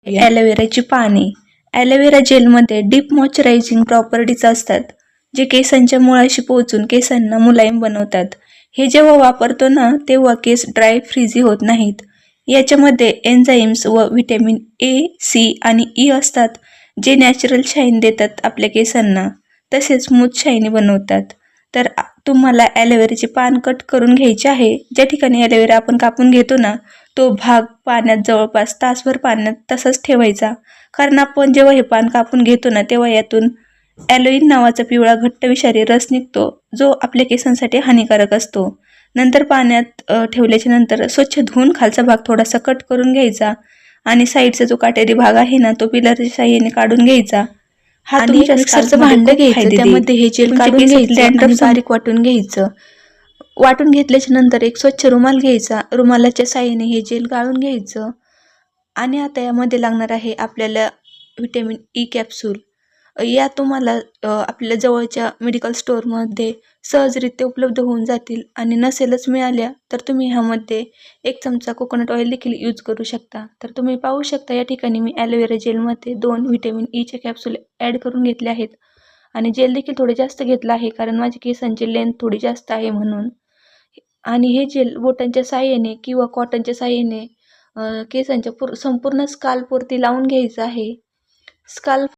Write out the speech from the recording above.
ॲलोवेराची पाने. ॲलोवेरा जेलमध्ये deep moisturising properties असतात, जे केसांच्या मुळाशी पोहोचून केसांना मुलायम बनवतात. हे जेव्हा वापरतो ना, तेव्हा केस ड्राय फ्रीझी होत नाहीत. याच्यामध्ये एन्झाईम्स व व्हिटॅमिन ए, सी आणि ई असतात, जे नॅचरल शाईन देतात आपल्या केसांना, तसेच स्मूथ शायनी बनवतात. तर तुम्हाला ॲलोवेराचे पान कट करून घ्यायचे आहे. ज्या ठिकाणी ॲलोवेरा आपण कापून घेतो ना, तो भाग पाण्यात जवळपास तासभर पाण्यात तसंच ठेवायचा. कारण आपण जेव्हा हे पान कापून घेतो ना, तेव्हा यातून ॲलोईन नावाचा पिवळा घट्ट विषारी रस निघतो, जो आपल्या केसांसाठी हानिकारक असतो. नंतर पाण्यात ठेवल्याच्या नंतर स्वच्छ धुवून खालचा भाग थोडासा कट करून घ्यायचा आणि साईडचा जो काटेरी भाग आहे ना, तो पिलरच्या साहाय्याने काढून घ्यायचा. हा तुमच्या मिक्सरचं भांडं घ्यायचं, त्यामध्ये हे जेल काढून घ्यायचं आणि बारीक वाटून घ्यायचं. वाटून घेतल्याच्या नंतर एक स्वच्छ रुमाल घ्यायचा, रुमालाच्या साहाय्याने हे जेल गाळून घ्यायचं. आणि आता यामध्ये लागणार आहे आपल्याला व्हिटॅमिन ई कॅप्सूल. या तुम्हाला आपल्या जवळच्या मेडिकल स्टोअरमध्ये सहजरित्या उपलब्ध होऊन जातील, आणि नसेलच मिळाल्या तर तुम्ही ह्यामध्ये 1 चमचा कोकोनट ऑइल देखील यूज करू शकता. तर तुम्ही पाहू शकता या ठिकाणी मी ॲलोवेरा जेलमध्ये 2 व्हिटॅमिन ईचे कॅप्सूल ॲड करून घेतले आहेत, आणि जेल देखील थोडे जास्त घेतलं आहे कारण माझी केसांची लेंथ थोडी जास्त आहे म्हणून. आणि हे जेल बोटांच्या साहाय्याने किंवा कॉटनच्या साहाय्याने केसांच्या संपूर्ण स्काल्पवरती लावून घ्यायचं आहे. स्काल्प